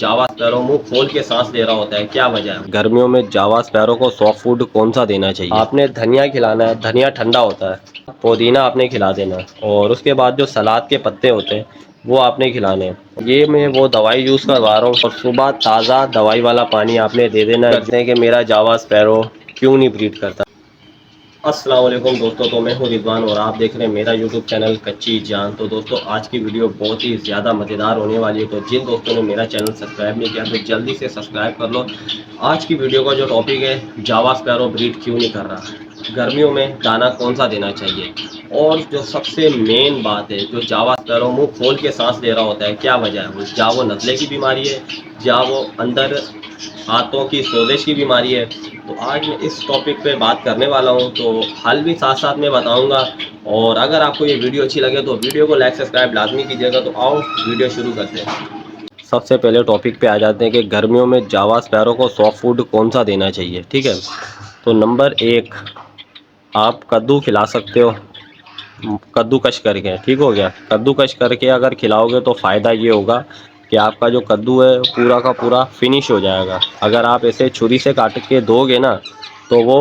जावा sparrow मुंह खोल के सांस ले रहा होता है, क्या वजह है? गर्मियों में जावा स्पैरो को सॉफ्ट फूड कौन सा देना चाहिए? आपने धनिया खिलाना है, धनिया ठंडा होता है। पुदीना आपने खिला देना है और उसके बाद जो सलाद के पत्ते होते हैं वो आपने खिलाने हैं। ये मैं वो दवाई यूज़ करवा रहा हूँ और सुबह ताज़ा दवाई वाला पानी आपने दे देना है। करते हैं कि मेरा जावा स्पैरो क्यों नहीं ब्रीड करता। अस्सलाम वालेकुम दोस्तों, तो मैं हूं रिजवान और आप देख रहे हैं मेरा यूट्यूब चैनल कच्ची जान। तो दोस्तों आज की वीडियो बहुत ही ज़्यादा मज़ेदार होने वाली है, तो जिन दोस्तों ने मेरा चैनल सब्सक्राइब नहीं किया तो जल्दी से सब्सक्राइब कर लो। आज की वीडियो का जो टॉपिक है, जावा स्पैरो ब्रीड क्यों नहीं कर रहा, गर्मियों में दाना कौन सा देना चाहिए, और जो सबसे मेन बात है, जो जावा स्पैरो मुँह खोल के सांस ले रहा होता है, क्या वजह है? क्या वो नज़ले की बीमारी है, या वो अंदर हाथों की सोजिश की बीमारी है? तो आज मैं इस टॉपिक पे बात करने वाला हूँ, तो हल भी साथ साथ में बताऊँगा। और अगर आपको ये वीडियो अच्छी लगे तो वीडियो को लाइक सब्सक्राइब लाजमी कीजिएगा। तो आओ वीडियो शुरू करते हैं। सबसे पहले टॉपिक पे आ जाते हैं कि गर्मियों में जावा स्पैरो को सॉफ्ट फूड कौन सा देना चाहिए। ठीक है, तो नंबर एक, आप कद्दू खिला सकते हो, कद्दूकश करके। ठीक हो गया, कद्दूकश करके अगर खिलाओगे तो फ़ायदा ये होगा कि आपका जो कद्दू है पूरा का पूरा फिनिश हो जाएगा। अगर आप ऐसे छुरी से काट के दोगे ना तो वो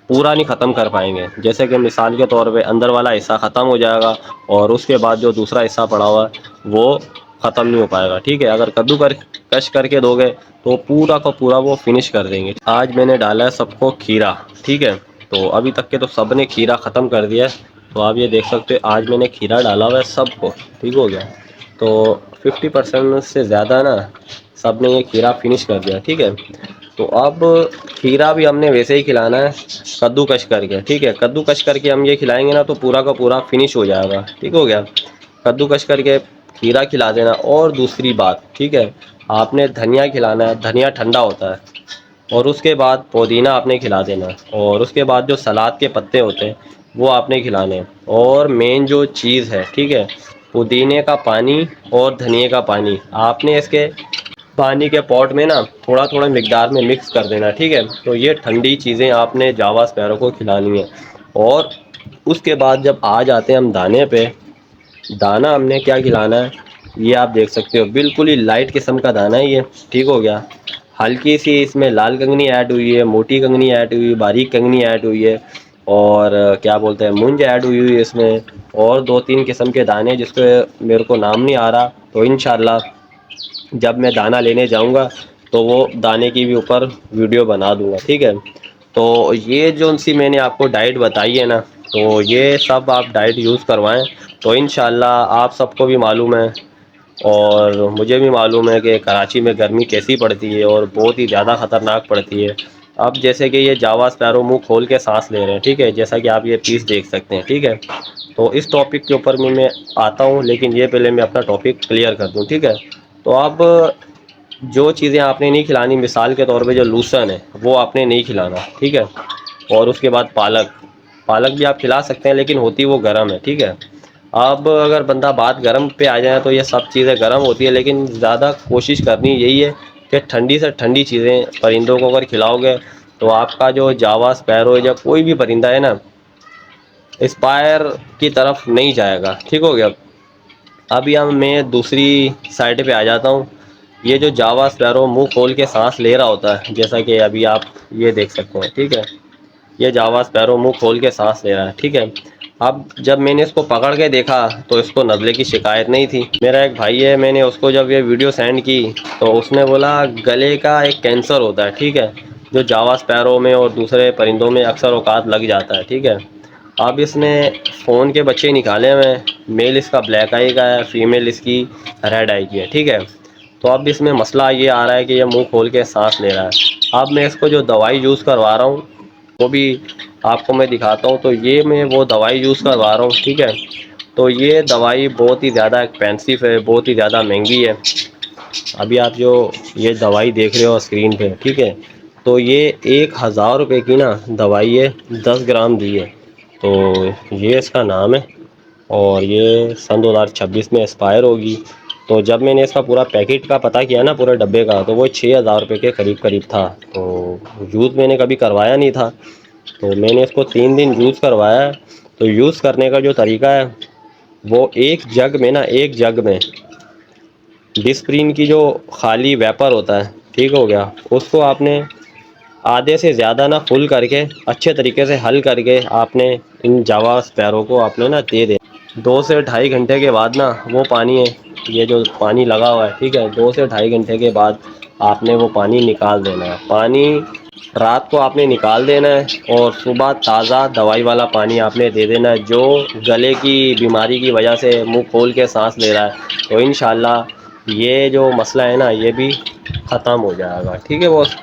पूरा नहीं ख़त्म कर पाएंगे। जैसे कि मिसाल के तौर पे अंदर वाला हिस्सा ख़त्म हो जाएगा और उसके बाद जो दूसरा हिस्सा पड़ा हुआ है वो ख़त्म नहीं हो पाएगा। ठीक है, अगर कद्दू कर कश करके दोगे तो पूरा का पूरा वो फिनिश कर देंगे। आज मैंने डाला है सबको खीरा। ठीक है, तो अभी तक के तो सब ने खीरा ख़त्म कर दिया है। तो आप ये देख सकते हो आज मैंने खीरा डाला हुआ है सबको। ठीक हो गया, तो 50% से ज़्यादा ना सब ने ये खीरा फिनिश कर दिया। ठीक है, तो अब खीरा भी हमने वैसे ही खिलाना है, कद्दूकश करके। ठीक है, कद्दूकश करके हम ये खिलाएंगे ना तो पूरा का पूरा फिनिश हो जाएगा। ठीक हो गया, कद्दूकश करके खीरा खिला देना। और दूसरी बात, ठीक है, आपने धनिया खिलाना है, धनिया ठंडा होता है। और उसके बाद पुदीना आपने खिला देना और उसके बाद जो सलाद के पत्ते होते हैं वो आपने खिलाने। और मेन जो चीज़ है, ठीक है, पुदीने का पानी और धनिए का पानी आपने इसके पानी के पॉट में ना थोड़ा थोड़ा मिकदार में मिक्स कर देना। ठीक है, तो ये ठंडी चीज़ें आपने जावा स्पैरो को खिलानी है। और उसके बाद जब आ जाते हैं हम दाने पे, दाना हमने क्या खिलाना है ये आप देख सकते हो, बिल्कुल ही लाइट किस्म का दाना है ये। ठीक हो गया, हल्की सी इसमें लाल कंगनी ऐड हुई है, मोटी कंगनी ऐड हुई है, बारीक कंगनी ऐड हुई है, और क्या बोलते हैं मूंज ऐड हुई है इसमें, और दो तीन किस्म के दाने जिसके मेरे को नाम नहीं आ रहा। तो इंशाल्लाह जब मैं दाना लेने जाऊंगा तो वो दाने की भी ऊपर वीडियो बना दूंगा। ठीक है, तो ये जो सी मैंने आपको डाइट बताई है ना, तो ये सब आप डाइट यूज़ करवाएं तो इंशाल्लाह आप सबको भी मालूम है और मुझे भी मालूम है कि कराची में गर्मी कैसी पड़ती है और बहुत ही ज़्यादा ख़तरनाक पड़ती है। अब जैसे कि ये जावा स्पैरो मुंह खोल के सांस ले रहे हैं, ठीक है, जैसा कि आप ये पीस देख सकते हैं। ठीक है, तो इस टॉपिक के ऊपर मैं आता हूँ, लेकिन ये पहले मैं अपना टॉपिक क्लियर कर दूँ। ठीक है, तो अब जो चीज़ें आपने नहीं खिलानी, मिसाल के तौर पे जो लूसन है वो आपने नहीं खिलाना। ठीक है, और उसके बाद पालक, पालक भी आप खिला सकते हैं लेकिन होती वो गर्म है। ठीक है, अब अगर बंदा बात गर्म पे आ जाए तो ये सब चीज़ें गर्म होती है, लेकिन ज़्यादा कोशिश करनी यही है कि ठंडी से ठंडी चीज़ें परिंदों को अगर खिलाओगे तो आपका जो जावा स्पैरो या कोई भी परिंदा है ना, एक्सपायर की तरफ नहीं जाएगा। ठीक हो गया, अभी हम मैं दूसरी साइड पे आ जाता हूँ। ये जो जावा स्पैरो मुंह खोल के सांस ले रहा होता है, जैसा कि अभी आप ये देख सकते हैं। ठीक है, ये जावा स्पैरो मुंह खोल के सांस ले रहा है। ठीक है, अब जब मैंने इसको पकड़ के देखा तो इसको नज़ले की शिकायत नहीं थी। मेरा एक भाई है, मैंने उसको जब ये वीडियो सेंड की तो उसने बोला गले का एक कैंसर होता है। ठीक है, जो जावा स्पैरो में और दूसरे परिंदों में अक्सर औकात लग जाता है। ठीक है, अब इसने फ़ोन के बच्चे निकाले हुए, मेल इसका ब्लैक आई का है, फीमेल इसकी रेड आई की है। ठीक है, तो अब इसमें मसला ये आ रहा है कि ये मुंह खोल के सांस ले रहा है। अब मैं इसको जो दवाई यूज़ करवा रहा हूँ वो भी आपको मैं दिखाता हूँ। तो ये मैं वो दवाई यूज़ करवा रहा हूँ। ठीक है, तो ये दवाई बहुत ही ज़्यादा एक्सपेंसिव है, बहुत ही ज़्यादा महंगी है। अभी आप जो ये दवाई देख रहे हो स्क्रीन पे, ठीक है, तो ये 1000 रुपये की ना दवाई है, 10 ग्राम दी है। तो ये इसका नाम है और ये सन 2026 में एक्सपायर होगी। तो जब मैंने इसका पूरा पैकेट का पता किया ना, पूरे डब्बे का, तो वो 6000 रुपये के करीब करीब था। तो यूज़ मैंने कभी करवाया नहीं था, तो मैंने इसको 3 दिन यूज़ करवाया। तो यूज़ करने का जो तरीका है वो एक जग में ना, एक जग में डिस्प्रिन की जो खाली वेपर होता है, ठीक हो गया, उसको आपने आधे से ज़्यादा ना फुल करके अच्छे तरीके से हल करके आपने इन जावा स्पैरो को आपने ना दे दे। 2 से ढाई घंटे के बाद ना वो पानी है, ये जो पानी लगा हुआ है, ठीक है, 2 से ढाई घंटे के बाद आपने वो पानी निकाल देना है। पानी रात को आपने निकाल देना है और सुबह ताज़ा दवाई वाला पानी आपने दे देना है। जो गले की बीमारी की वजह से मुंह खोल के सांस ले रहा है, तो इंशाल्लाह ये जो मसला है ना ये भी ख़त्म हो जाएगा। ठीक है बॉस।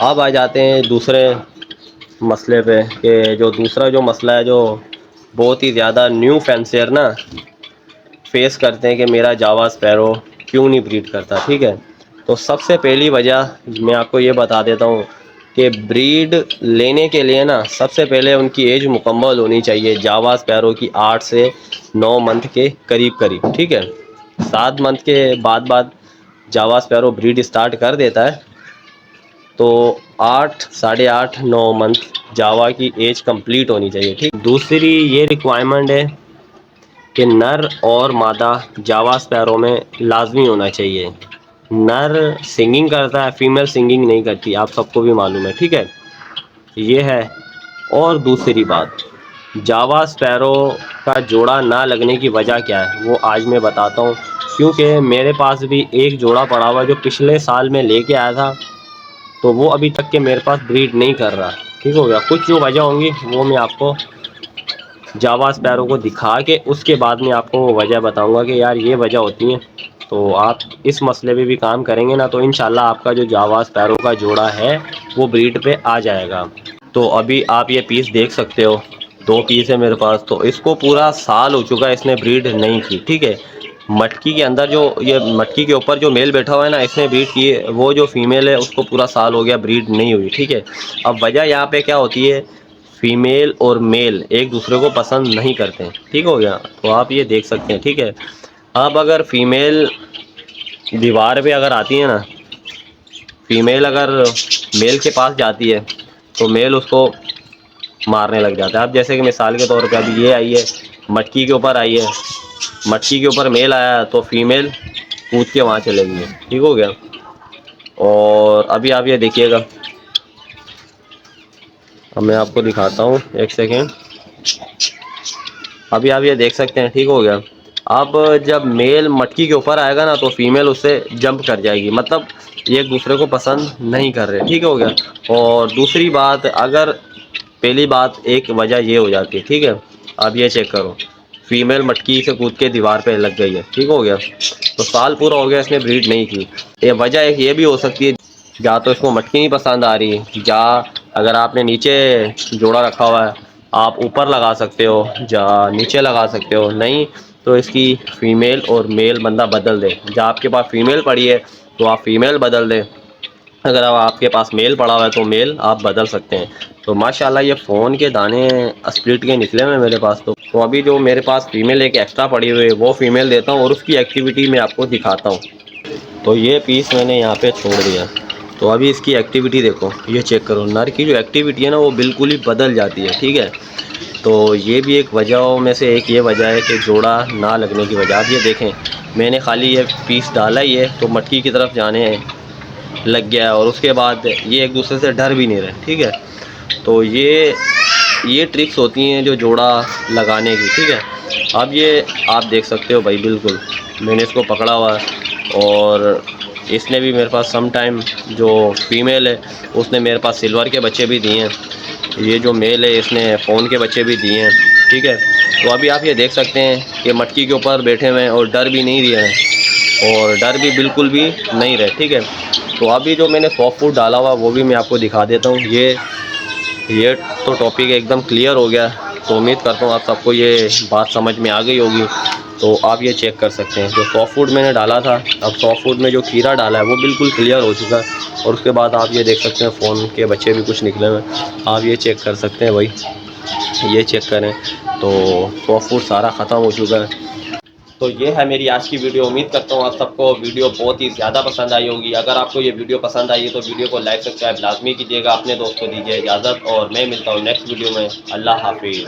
अब आ जाते हैं दूसरे मसले पे कि जो दूसरा जो मसला है जो बहुत ही ज़्यादा न्यू फैंसियर ना फेस करते हैं कि मेरा जावा स्पैरो क्यों नहीं ब्रीड करता। ठीक है, तो सबसे पहली वजह मैं आपको ये बता देता हूँ कि ब्रीड लेने के लिए ना सबसे पहले उनकी एज मुकम्मल होनी चाहिए जावा स्पैरो की 8 से 9 मंथ के करीब करीब। ठीक है, 7 मंथ के बाद जावा स्पैरो ब्रीड स्टार्ट कर देता है, तो 8, 8.5, 9 मंथ जावा की एज कंप्लीट होनी चाहिए। ठीक, दूसरी ये रिक्वायरमेंट है कि नर और मादा जावा स्पैरो में लाजमी होना चाहिए। नर सिंगिंग करता है, फीमेल सिंगिंग नहीं करती, आप सबको भी मालूम है। ठीक है, ये है। और दूसरी बात, जावा स्पैरो का जोड़ा ना लगने की वजह क्या है वो आज मैं बताता हूँ, क्योंकि मेरे पास भी एक जोड़ा पड़ा हुआ जो पिछले साल में लेके आया था, तो वो अभी तक के मेरे पास ब्रीड नहीं कर रहा। ठीक हो गया, कुछ जो वजह होंगी वो मैं आपको जावा स्पैरो को दिखा के उसके बाद में आपको वो वजह बताऊंगा कि यार ये वजह होती है। तो आप इस मसले पे भी काम करेंगे ना, तो इंशाल्लाह आपका जो जावा स्पैरो का जोड़ा है वो ब्रीड पे आ जाएगा। तो अभी आप ये पीस देख सकते हो, 2 पीस है मेरे पास। तो इसको पूरा साल हो चुका है इसने ब्रीड नहीं की। ठीक है, मटकी के अंदर जो ये मटकी के ऊपर जो मेल बैठा हुआ है ना, इसने ब्रीड की है, वो जो फीमेल है उसको पूरा साल हो गया ब्रीड नहीं हुई। ठीक है, अब वजह यहाँ पे क्या होती है, फीमेल और मेल एक दूसरे को पसंद नहीं करते हैं। ठीक हो गया, तो आप ये देख सकते हैं। ठीक है, अब अगर फीमेल दीवार पे अगर आती है ना, फीमेल अगर मेल के पास जाती है तो मेल उसको मारने लग जाता है। अब जैसे कि मिसाल के तौर पे अभी ये आई है, मटकी के ऊपर आई है, मटकी के ऊपर मेल आया तो फीमेल कूद के वहाँ चले गई है। ठीक हो गया, और अभी आप ये देखिएगा, अब मैं आपको दिखाता हूँ, एक सेकेंड। अभी आप ये देख सकते हैं। ठीक हो गया, अब जब मेल मटकी के ऊपर आएगा ना तो फीमेल उससे जंप कर जाएगी, मतलब ये एक दूसरे को पसंद नहीं कर रहे। ठीक हो गया, और दूसरी बात, अगर पहली बात एक वजह ये हो जाती है। ठीक है, अब ये चेक करो, फीमेल मटकी से कूद के दीवार पे लग गई है। ठीक हो गया, तो साल पूरा हो गया इसने ब्रीड नहीं की। ये वजह एक ये भी हो सकती है, या तो इसको मटकी नहीं पसंद आ रही, या अगर आपने नीचे जोड़ा रखा हुआ है आप ऊपर लगा सकते हो या नीचे लगा सकते हो, नहीं तो इसकी फ़ीमेल और मेल बंदा बदल दे। जहाँ आपके पास फ़ीमेल पड़ी है तो आप फ़ीमेल बदल दें, अगर अब आपके पास मेल पड़ा हुआ है तो मेल आप बदल सकते हैं। तो माशाल्लाह ये फ़ोन के दाने स्प्लिट के निकले हुए मेरे पास। तो अभी जो मेरे पास फ़ीमेल एक एक्स्ट्रा पड़ी हुई है वो फ़ीमेल देता हूँ और उसकी एक्टिविटी मैं आपको दिखाता हूँ। तो ये पीस मैंने यहाँ पे छोड़ दिया, तो अभी इसकी एक्टिविटी देखो, ये चेक करो, नर की जो एक्टिविटी है ना वो बिल्कुल ही बदल जाती है। ठीक है, तो ये भी एक वजहों में से एक ये वजह है कि जोड़ा ना लगने की वजह। आप ये देखें, मैंने खाली ये पीस डाला ही है तो मटकी की तरफ जाने लग गया है, और उसके बाद ये एक दूसरे से डर भी नहीं रहे। ठीक है, तो ये ट्रिक्स होती हैं जो जोड़ा लगाने की। ठीक है, अब ये आप देख सकते हो भाई, बिल्कुल मैंने इसको पकड़ा हुआ है, और इसने भी मेरे पास सम टाइम, जो फीमेल है उसने मेरे पास सिल्वर के बच्चे भी दिए हैं, ये जो मेल है इसने फ़ोन के बच्चे भी दिए हैं। ठीक है, तो अभी आप ये देख सकते हैं कि मटकी के ऊपर बैठे हुए हैं और डर भी नहीं रहे हैं, और डर भी बिल्कुल भी नहीं रहे। ठीक है, तो अभी जो मैंने सॉफ्ट फूड डाला हुआ वो भी मैं आपको दिखा देता हूँ। ये तो टॉपिक एकदम क्लियर हो गया, तो उम्मीद करता हूँ आप सबको ये बात समझ में आ गई होगी। तो आप ये चेक कर सकते हैं, जो सॉफ्ट फूड मैंने डाला था, अब सॉफ्ट फूड में जो खीरा डाला है वो बिल्कुल क्लियर हो चुका है, और उसके बाद आप ये देख सकते हैं फ़ोन के बच्चे भी कुछ निकले हुए, आप ये चेक कर सकते हैं भाई, ये चेक करें, तो सॉफ्ट फूड सारा ख़त्म हो चुका है। तो ये है मेरी आज की वीडियो। उम्मीद करता हूँ आप सबको वीडियो बहुत ही ज़्यादा पसंद आई होगी। अगर आपको ये वीडियो पसंद आई है तो वीडियो को लाइक सब्सक्राइब लाजमी कीजिएगा, अपने दोस्त को दीजिए इजाज़त, और मैं मिलता हूँ नेक्स्ट वीडियो में। अल्लाह हाफिज़।